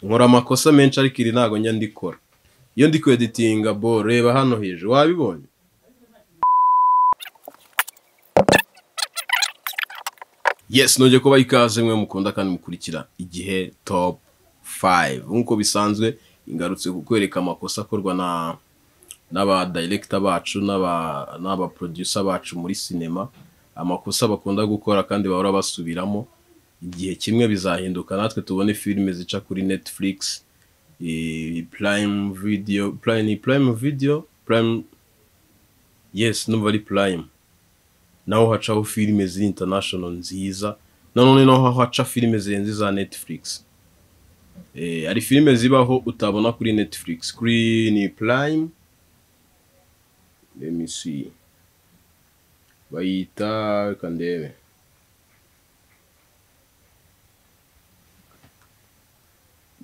nkora amakosa menshi ariko iri ntago njya ndikora. Iyo ndi kweditinga bo reba hano hejuru wabibonye. Yes, nongeye kuba ikaze mwe mukunda kandi mukurikira igihe top 5. Nkuko bisanzwe ingarutse kukwereka amakosa akorwa n'aba director bacu n'aba producer bacu muri cinema. Amakosa bakunda gukora kandi bahora basubiramo. Igihe kimwe bizahinduka natwe tubone filime zica kuri Netflix, Prime Video, yes, numva ari Prime. Naho hacaho filime ziri international nziza, nanone naho haca filime zirenze za Netflix. Ari filime zibaho utabona kuri Netflix, kuri ni Prime. Let me see. Bayita kandebe.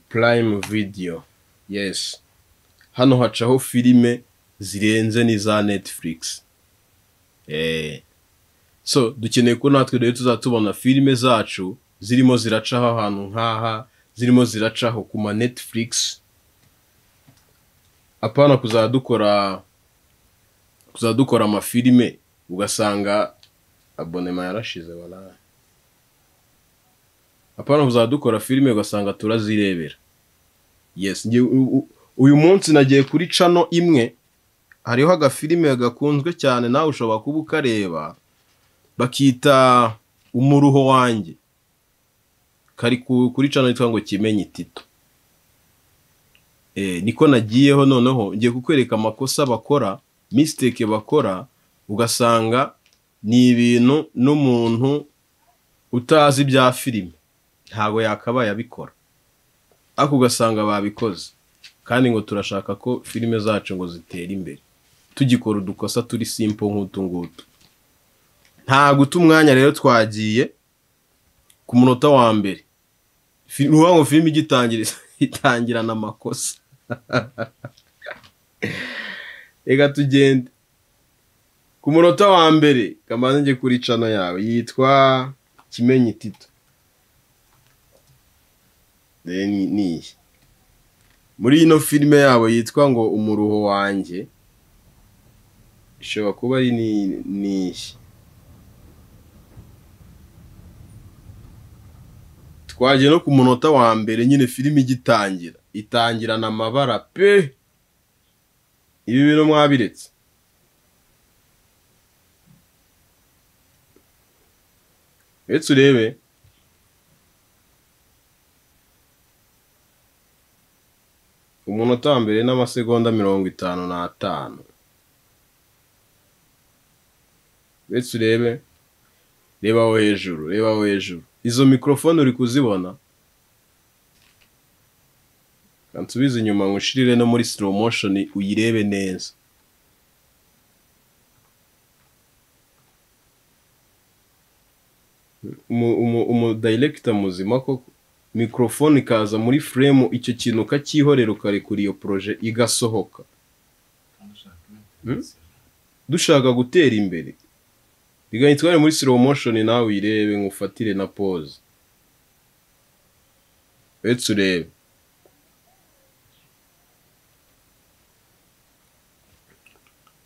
Prime Video. Yes. Hano hacaho filime zirenze n'iza Netflix. So dukeneye ko natwe rero tuzatubona filime zacu zirimo ziracaho ahantu nkaha, zirimo ziracaho kuma Netflix. Apana kuzadukora amafilime ugasanga abonema yarashize wala. Apana kuzadukora filime ugasanga turazirebera. Yes, uyu munsi nagiye kuri channel imwe, hariho agafilime gakunzwe cyane nawe ushobora kuba ukareba, bakita Umuruho wanjye. Kari kuri channel yitwa ngo Kimenyi Tito. Niko nagiyeho noneho ngiye kukwereka amakosa bakora, mistake bakora, ugasanga ni ibintu n'umuntu utazi bya filime ntago yakabaye abikora, ako ugasanga babikoze. Kandi ngo turashaka ko filime zacu ngo zitera imbere, tugikora udukosa turi simple nk'utu ngutu. Nta guta umwanya rero twagiye ku munota wa mbere. Ngo filime itangirana amakosa. Ega tugende ku munota wa mbere, kamanze nge kuri channel yawe yitwa Kimenyi Tito. Ni muri ino filime yabo yitwa ngo Umuruho wanjye, ishobora kuba ari ni twagiye no ku munota wa mbere nyine filime itangirana amabara pe. Ibi bintu mwabiretse. Etse urebe umunota wa mbere n'amasegonda 55. Etse urebe, reba aho hejuru. Izo microphone uri kuzibona? Kansubize inyuma ngushirire no muri slow motion uyirebe neza. Director muzima ko microphone ikaza muri frame, icyo kintu kakihorera kare kuri iyo projet igasohoka. Dushaka gutera imbere bigahitware muri slow motion, nawe uyirebe ngufatire na pause. Etse urebe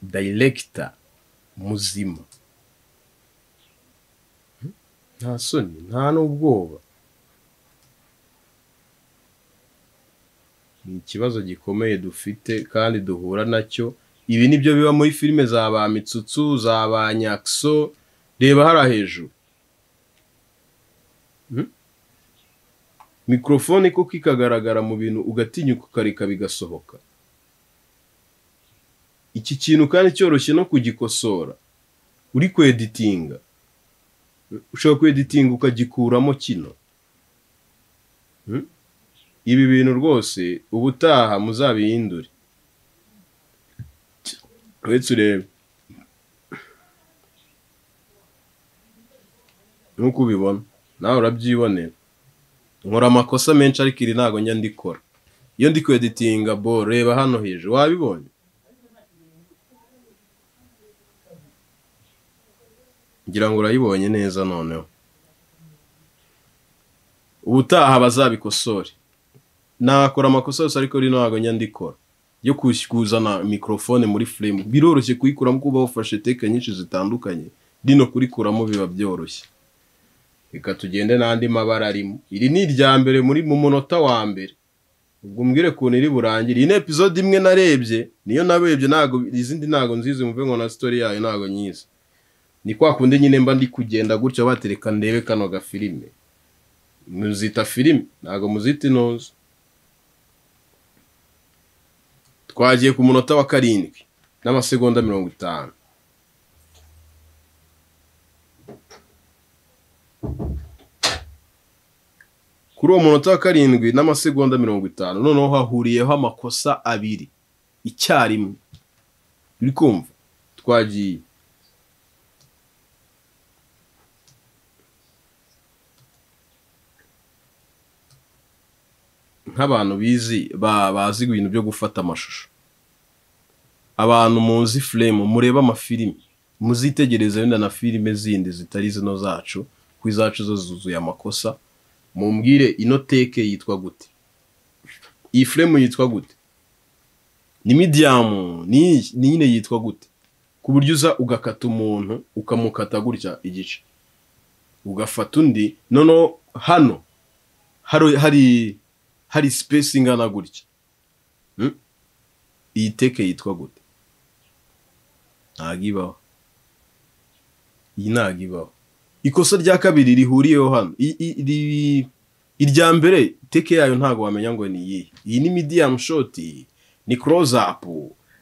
director muzima, nta soni nta n'ubwoba. Ni ikibazo gikomeye dufite kandi duhura nacyo. Ibi nibyo biba muri filime za ba Mitsutsu, za ba Nyakso. Reba hara hejuru. Microphone ko kikagaragara mu bintu ugatinyuka ukareka bigasohoka. Iki kintu kandi cyoroshye no kugikosora uri kweditinga. Ushobora kweditinga ukagikuramo kino. Ibi bintu rwose ubutaha muzabihindure. Wetse urebe nkuko ubibona, nawe urabyibonera. Nkora amakosa menshi ariko iri ntago njya ndikora. Iyo ndi kweditinga bo reba hano hejuru wabibonye. Ngira ngo urayibonye neza noneho. Ubutaha bazabikosore. nakora amakosa yose ariko rino ntabwo nyandikora yo kuzana mikrofone muri frame. Biroroshye kuyikuramo kuba wafashe teke nyinshi zitandukanye, rino kurikuramo biba byoroshye. Reka tugende n'andi mabara arimo. Iri ni irya mbere muri mu munota wa mbere. Ubwo mbwire kuntu iri burangire. Iyi ni episode imwe narebye, niyo narebye, ntago izindi ntago nzizi mvuve ngo na story yayo ntago nyizi. Ni kwa kundi nyine mba ndi kugenda gutyo batereka ndebe kano ga filime. Muzita filime ntago muzita inoze. Twagiye ku munota wa 7 n'amasegonda 50. Kuri uwo munota wa 7 n'amasegonda 50 noneho hahuriyeho amakosa abiri icyarimwe. Uri kumva? Twagiye nk'abantu bizi bazi ibintu byo gufata amashusho, abantu muzi frame, mureba amafilime, muzitegereza wenda na filime zindi zitari zino zacu, ku izacu zo zuzuye amakosa. Mumbwire ino teke yitwa gute, iyi frame yitwa gute, ni medium, ni nyine yitwa gute, ku buryo uza ugakata umuntu ukamukata gutya igice ugafata undi, noneho hano hari space ingana gutya. Iyi teke yitwa gute? Ntagibaho. Iyi ntagibaho. Ikosa rya kabiri rihuriyeho hano. Irya mbere teke yayo ntago wamenya ngo ni iyi. Iyi ni medium shot, ni close up,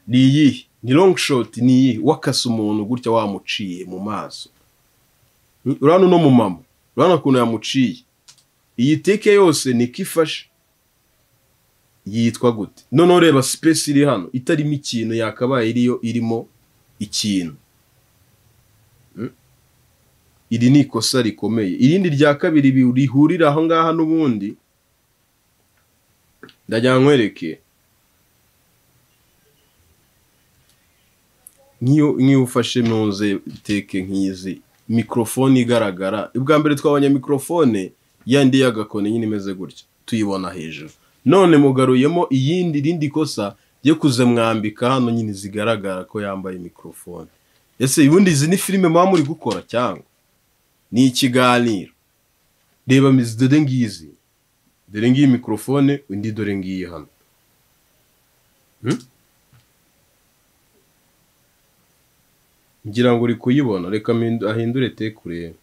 ni iyi, ni long shot, ni iyi. Wakasa umuntu gutya wamuciye mu maso. Urano no mu mama, urano kuntu yamuciye. Iyi teke yose ni kifashe. Yitwa gute? None reba space iri hano itarimo ikintu, yakabaye iriyo irimo ikintu. Iri ni ikosa rikomeye. Irindi rya kabiri rihurira aho ngaha n'ubundi ndajya nkwereke. Nkiyo ufashe noze teke nkizi, mikrofone igaragara. Ubwa mbere twabonye mikrofone yandi yagakone nyine imeze gutya, tuyibona hejuru. None mugaruyemo irindi kosa ryo kuzemwambika hano nyine zigaragara ko yambaye mikrofone. Ese ubundi izi ni filime mwa muri gukora cyangwa ni ikiganiro? Reba dore ngizi, dore ngiyi mikrofone, undi dore ngiyi hano. Ngira ngo uri kuyibona. Reka ahindure teke urebe.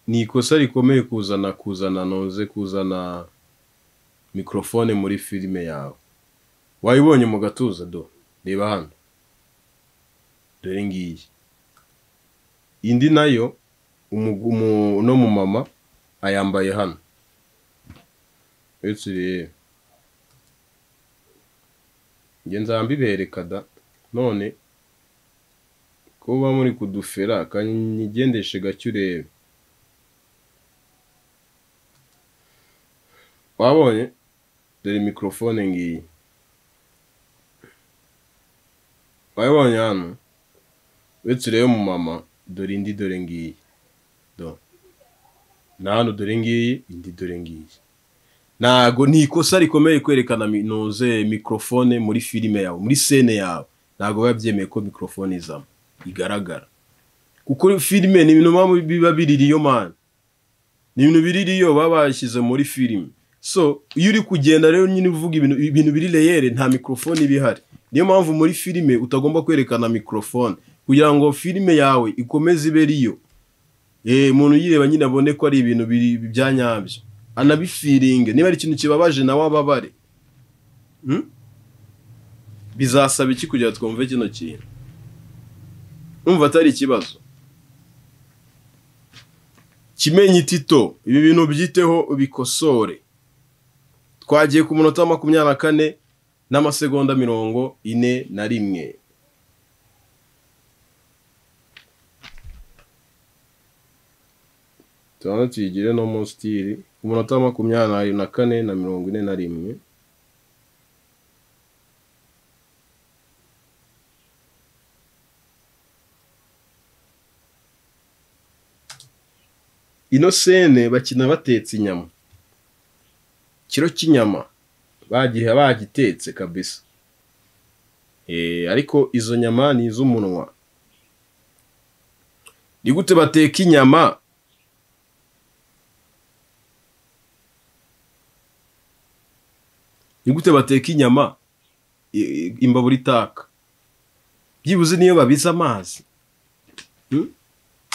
Ni ikosa rikomeye kuzana mikrofone muri filime yawe. Wayibonye mu gatuza do? Reba hano, dore ngiyi. Indi nayo no mu mama ayambaye hano. Etse ngenza mbibereka da. None kuba muri kudufera kanyigendeshe gacyo urebe. Wabonye? Dore mikrofone ngiyi. Wabonye hano? Wetse rero mu mama, dore indi dore ngiyi. Na hano dore ngiyi, indi dore ngiyi. Nago ni ikosa rikomeye kwerekana noze mikrofone muri filime yawe, muri scene yawe. Nago babyemeye ko mikrofone izamo igaragara. Kuko filime ni ibintu biba biririyo man. Ni ibintu biririyo babashyize muri filime. So iyo uri kugenda rero nyine uvuga ibintu biri reyere, nta mikrofone ibihari. Niyo mpamvu muri filime utagomba kwerekana mikrofone kugira ngo filime yawe ikomeze ibe riyo. Umuntu yireba nyine abone ko ari ibintu byanyabyo, anabifiringe. Niba ari ikintu kibabaje nawe ababare. Bizasaba iki kugira twumve kino kintu? Umva atari ikibazo. Kimenyi Tito, ibi bintu byiteho ubikosore. Twagiye ku munota 24 n'amasegonda 41. Tubona tuyigire no mu style ku munota 24 na 41. ino sene bakina batetse inyama, kiro cy'inyama bagitetse kabisa. Ariko izo nyama ni iz'umunwa. Ni gute bateka inyama? Ni gute bateka inyama imbabura itaka? Byibuze niyo babiza amazi.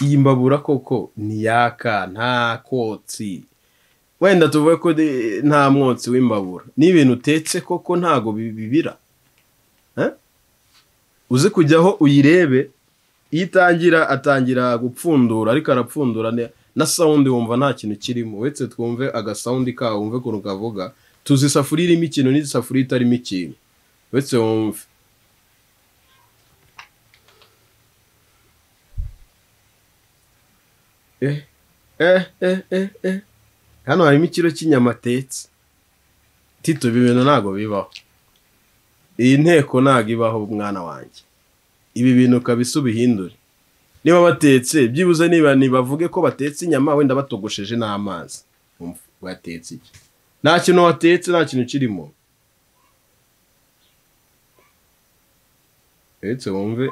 Iyi mbabura koko ni yaka nta kotsi. Wenda tuvuge ko nta mwotsi w'imbabura. Ni ibintu utetse koko ntago bibira. Uze kujyaho uyirebe, iyo atangira gupfundura, ariko arapfundura na sound wumva nta kintu kirimo. Wetse twumve agasound kawo, wumve ko rukavuga. Tuzi isafuriya irimo ikintu n'isafuriya itarimo ikintu. Wetse wumve. Hano harimo ikiro cy'inyama atetse. Tito, ibi bintu ntago bibaho. Iyi nteko ntago ibaho mwana wanjye. Ibi bintu kabisa ubihindure. Niba batetse byibuze nibavuge ko batetse inyama wenda batogosheje n'amazi. Batetse iki? Nta kintu watetse, nta kintu kirimo. Etse wumve.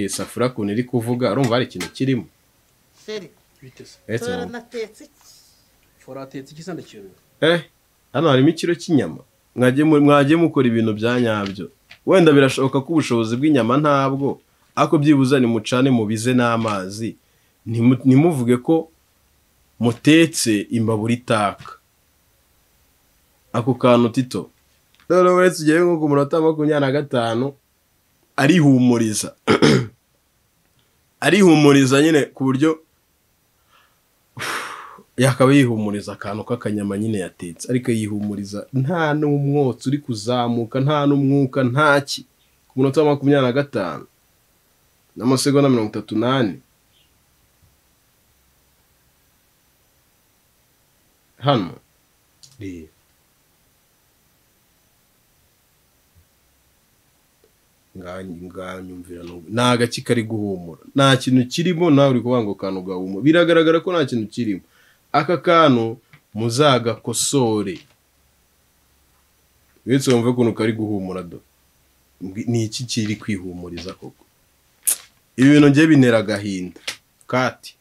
Safura kuntu iri kuvuga, urumva hari ikintu kirimo. Seri. Etse wumve. Natetse iki? Foratetse iki sanda kintu? Hano harimo ikiro cy'inyama. Mwagiye mukora ibintu bya nyabyo. Wenda birashoboka ko ubushobozi bw'inyama ntabwo, ariko byibuza ni mucane mubize n'amazi. Nimuvuge ko mutetse imbabura itaka. Ako kantu Tito. Rero wese ugiye nko ku munota 25 arihumuriza. Arihumuriza nyine ku buryo yakaba yihumuriza akantu k'akanyama nyine yatetse, ariko yihumuriza nta n'umwotsi uri kuzamuka, nta n'umwuka, ntaki. Ku munota 25 n'amasegonda 38 hano nganyumvira nta gaki kari guhumura, nta kintu kirimo. Nawe uri kuvuga ngo kantu gahumura, biragaragara ko nta kintu kirimo. Aka kantu muzagakosore. Wetse wumve kuntu kari guhumura do. Ni iki kiri kwihumuriza koko? Ibi bintu ngiye binera agahinda. Kati